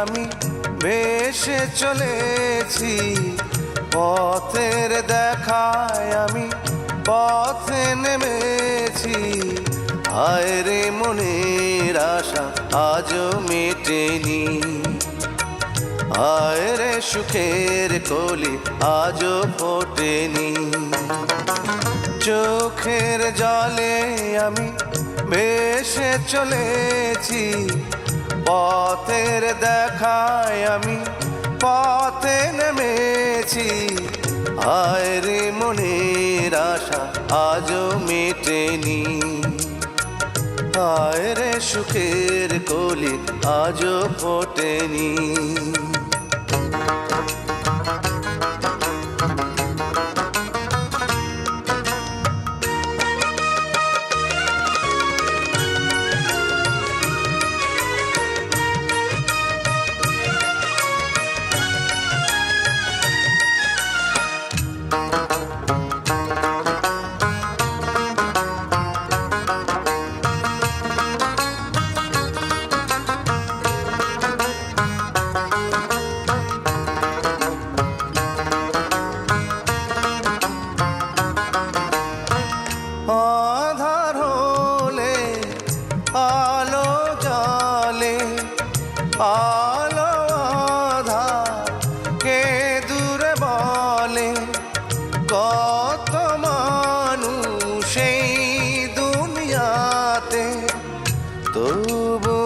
আমি ভেসে চলেছি, পথের দেখায় আমি পথে নেমেছি। হায় রে মনের আশা আজও মেটেনি, হায় রে সুখের কলি আজও ফোটেনি। চোখের জলে আমি ভেসে চলেছি, পথের দেখায় আমি পথে নেমেছি। হায় রে মনের আশা আজও মেটেনি, হায় রে সুখের কলি আজও ফোটেনি। আধার হলে আলো জ্বলে, আলো আধার কে দূরে বলে। কত মানুষ এই দুনিয়াতে, তবু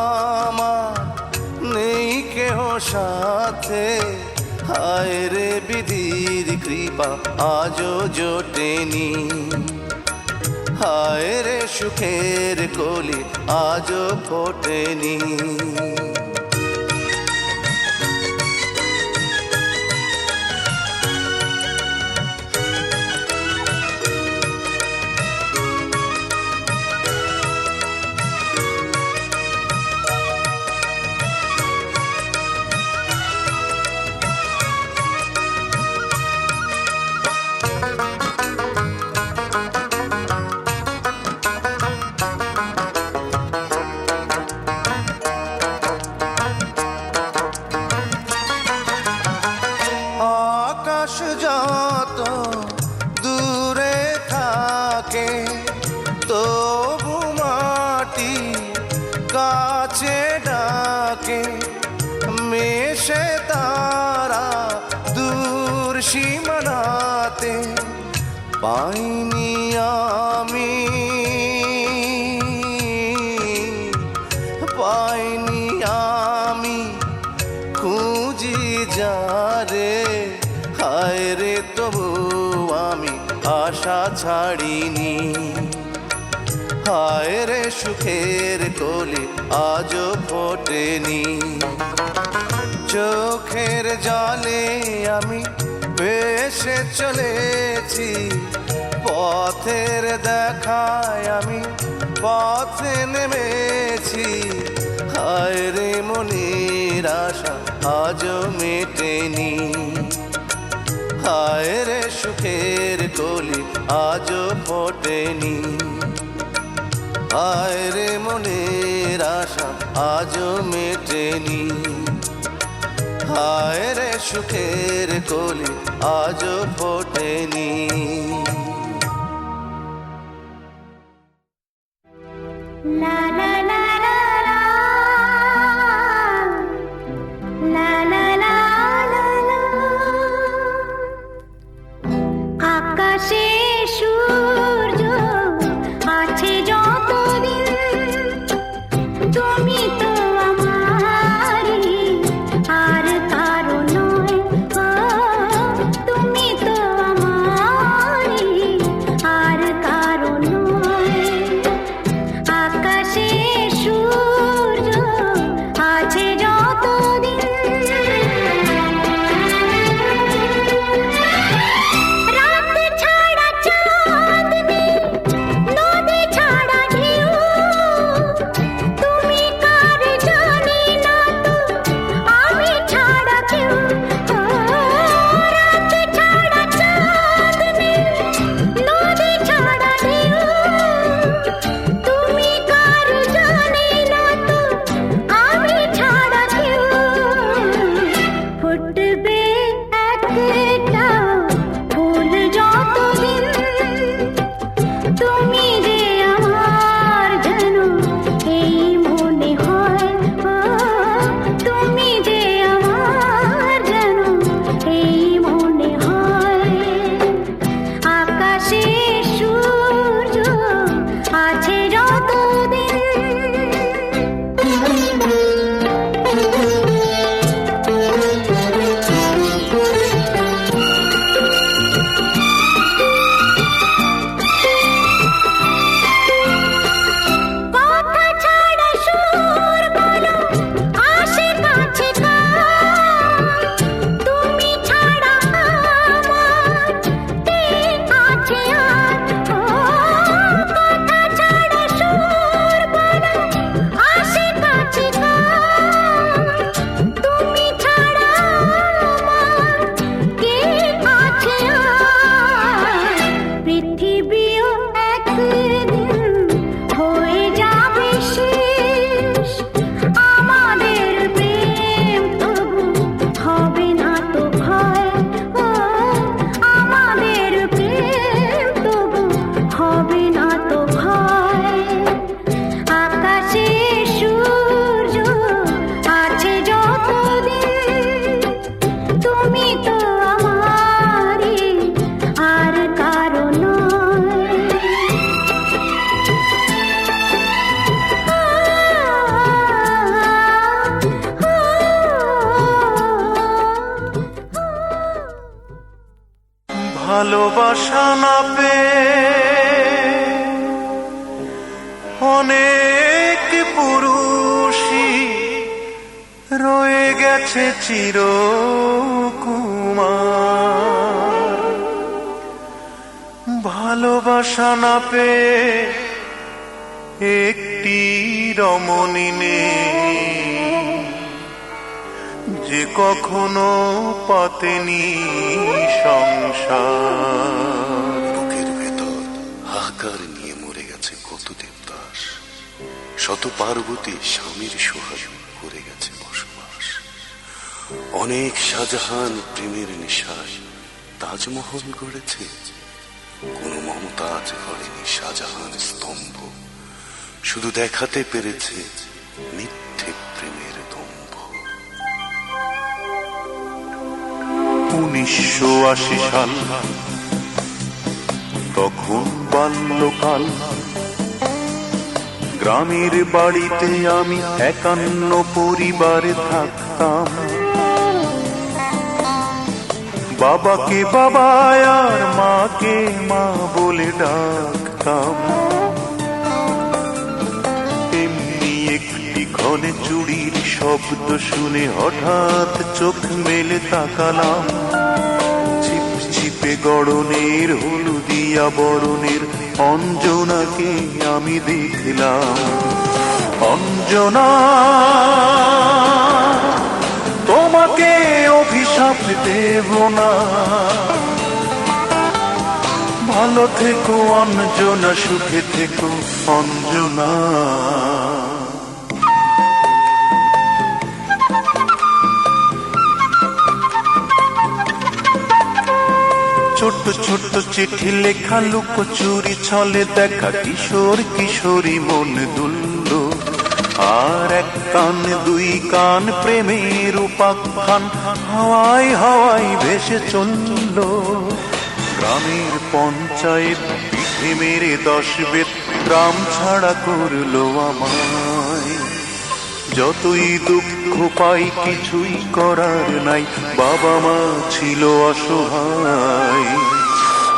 আমার নেই কেহ সাথে। হায় রে বিধির কৃপা আজও জোটেনি, হায় রে সুখের কলি আজও ফোটেনি। আকাশ যত দূরে থাকে, তবু মাটি কাছে ডাকে। মেশে তারা দূর সীমানাতে, পাইনি আমি, পাইনি আমি খুঁজি যারে। হায় রে তবু আমি আশা ছাড়িনি, হায় রে সুখের কলি আজও ফোটেনি। চোখের জলে আমি ভেসে চলেছি, পথের দেখায় আমি পথে নেমেছি। হায় রে মনের আশা আজও মেটেনি, হায় রে সুখের কলি আজও ফোটেনি। হায় রে মনের আশা আজও মেটেনি, হায় রে সুখের কলি আজও ফোটেনি। La la la la la, la la la la la, আকাশে সূর্য আছে যতদিন, তুমি তো আমারই আর কারো নয়। তুমি তো আমারই আর কারো নয়। আকাশে তুমি যে আমার যেন এই মনে হয়, ও তুমি যে আমার যেন এই মনে হয়। আকাশে সূর্য আছে যতদিন, কথা ছাড়া সুর বলো আসে কাছে কাছ, তুমি ছাড়া আমার কে আছে আর, ও কথা ছাড়া সুর বলো আসে কাছে কাছ, তুমি ছাড়া আমার কে আছে আর। পৃথিবীও একদিন হয়ে যাবে শেষ, আমাদের প্রেম তবু হবে না তো ভয়, ও আমাদের প্রেম তবু হবে না তো ভয়। আকাশে সূর্য আছে যতদিন, তুমি তো আমারই আর কারো নয়। ভালোবাসা না পেয়ে অনেক পুরুষই রয়ে গেছে চিরকুমার। ভালোবাসা না পেয়ে একটি রমণী নেই যে কখনো পাতেনি সংসার। বুকের ভেতর হাহাকার নিয়ে মরে গেছে কত দেবদাস, শত পার্বতী স্বামীর সোহাগ করে গেছে বসবাস। অনেক শাহজাহান প্রেমের নেশায় তাজমহল গড়েছে, কোন মমতাজ গড়েনি শাহজাহান স্তম্ভ, শুধু দেখাতে পেরেছে মিথ্যে প্রেমের দম্ভ। 1980 সাল, তখন বাল্যকাল, গ্রামের বাড়িতে আমি 51 পরিবারে থাকতাম। বাবাকে বাবা আর মাকে মা বলে ডাকতাম। এমনি একটি ঘনে চুড়ির শব্দ শুনে হঠাৎ চোখ মেলে তাকালাম। ছিপছিপে গড়নের হলুদিয়া বরণের অঞ্জনাকে আমি দেখলাম। অঞ্জনা, তোমাকে অভিশাপ দেব না, ভালো থেকো অঞ্জনা, সুখে থেকো অঞ্জনা। ছোট্ট ছোট্ট চিঠি লেখা লুকোচুরি ছলে দেখা কিশোর কিশোরী মন দুলল। আর এক কান দুই কান প্রেমের উপাখ্যান হাওয়ায় হাওয়ায় ভেসে চলল। গ্রামের পঞ্চায়েত পিঠে মেরে 10 বেত গ্রাম ছাড়া করলো আমায়। যতই দুঃখ পাই কিছুই করার নাই, বাবা মা ছিল অসহায়।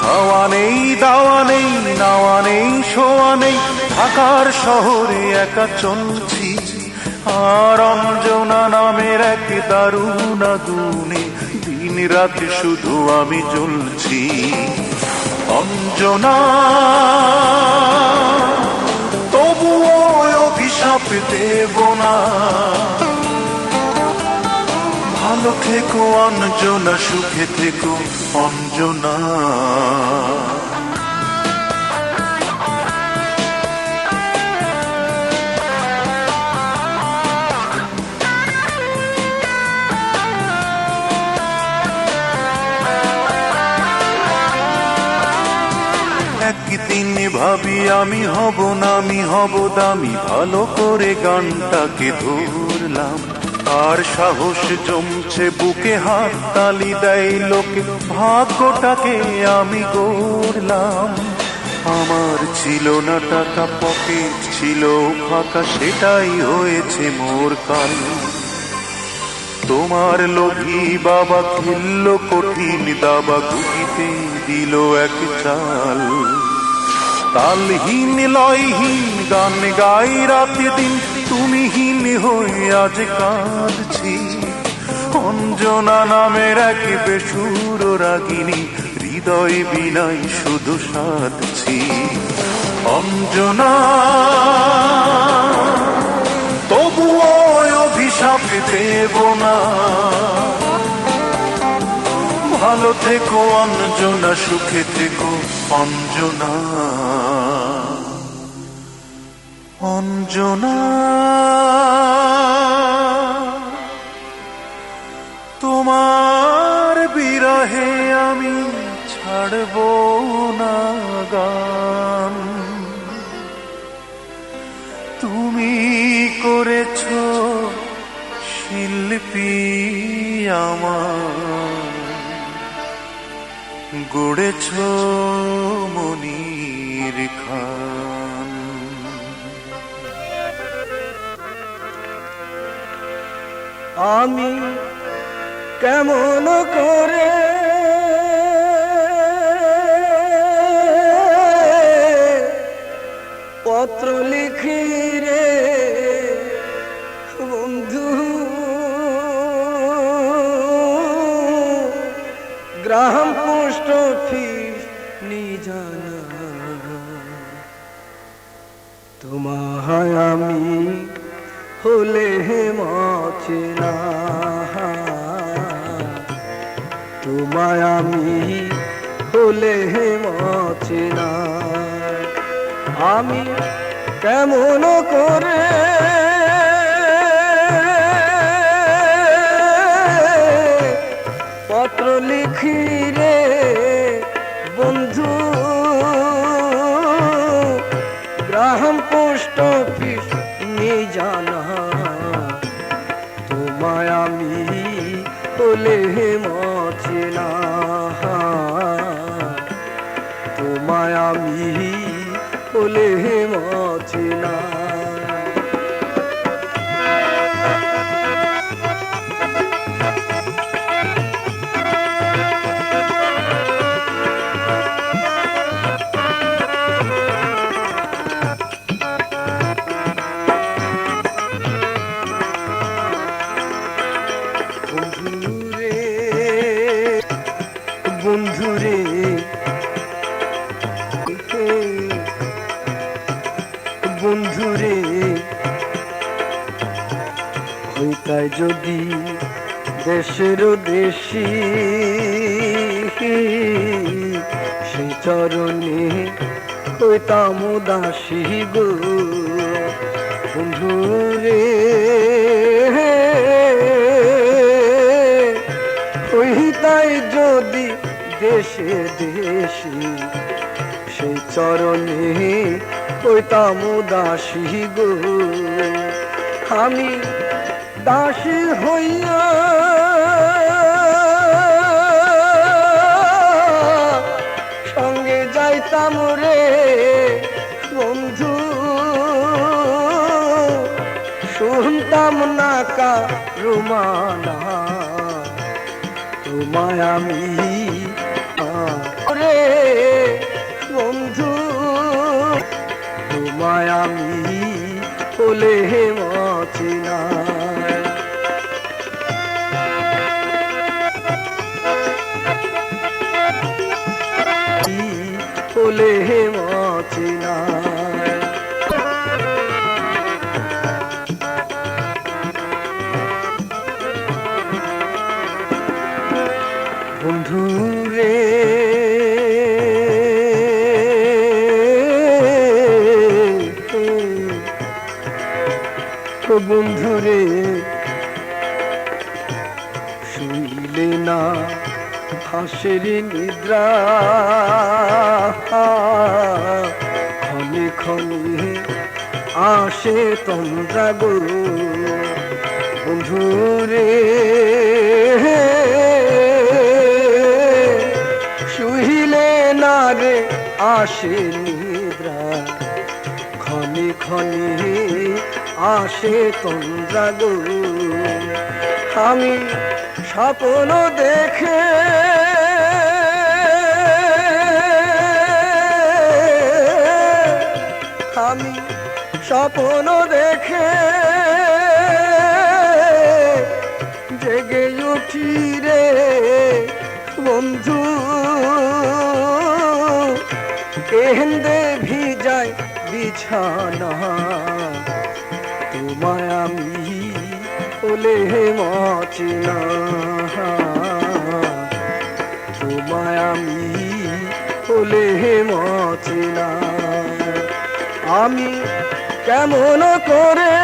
খাওয়া নেই, দাওয়া নেই, নাওয়া নেই, শোয়া নেই, ঢাকার শহরে একা চলছি। আর অঞ্জনা নামের এক দারুণ আগুনে দিন রাত শুধু আমি জ্বলছি। অঞ্জনা, তবুও অভিশাপ দেব না, ভালো থেকো অঞ্জনা, সুখে থেকো অঞ্জনা। একদিন ভাবি আমি হব না, আমি হব দামি, ভালো করে গানটাকে ধরলাম। আর সাহস জমছে বুকে, হাত তালি দেয় লোকে, ভাগ্যটাকে আমি গড়লাম। আমার ছিল না টাকা, পকেট ছিল ফাঁকা, সেটাই হয়েছে মোর কাল। তোমার লোভী বাবা খেলল কঠিন দাবা, গুটিতে দিল এক চাল। তালহীন লয়হীন গান গাই রাতে দিন, তুমিহীন হয়ে আজ কাঁদছি। অঞ্জনা নামের এক বেসুর রাগিনী, হৃদয় বিনাই শুধু সাধছি। অঞ্জনা তবুও অভিশাপ দেব না, ভালো থেকো অঞ্জনা, সুখে থেকো অঞ্জনা। অঞ্জনা তোমার বিরহে আমি ছাড়ব না গান। তুমি করেছ শিল্পী আমার, গড়েছ মনির খান। আমি কেমন করে পত্র লিখি রে বন্ধু, গ্রাম পোস্ট অফিস নিজানা, তোমায় আমি হলে মাছেনা, তোমায় আমি হলে মাছেনা। আমি কেমন করে পত্র লিখি রে বন্ধু, গ্রাম পোস্ট অফিস নিজানা, তোমায় আমি হলে মাছেনা, তোমায় আমি হলে মাছেনা। বন্ধুরে বন্ধুরে হইতাই যদি দেশের দেশি, সেই চরণে হইতাম দাসী গো। বন্ধুরে হইতাই যদি দেশে দেশি, সেই চরণে হইতাম দাসী গো। আমি দাসী হইয়া সঙ্গে যাইতাম রে বন্ধু, শুনতাম না কারো মানা, তোমায় আমি রে বন্ধু, তোমায় আমি হলে মাছেনা। হলে মাছেনা। বন্ধু রে বন্ধুরে শুইলে না হাসের নিদ্রা, খনি খনি আসে তন্দ্রা গো বন্ধুরে শুইলে না রে আসে নিদ্রা খনি খনি আসে তন্দ্রা গো আমি স্বপ্ন দেখে আমি স্বপ্ন দেখে জেগে উঠি রে বন্ধু কেন্দ্রে ভিজায় বিছানা তোমায় আমি ওলে মচিনা তোমায় আমি ওলে মচিনা আমি কেমন করে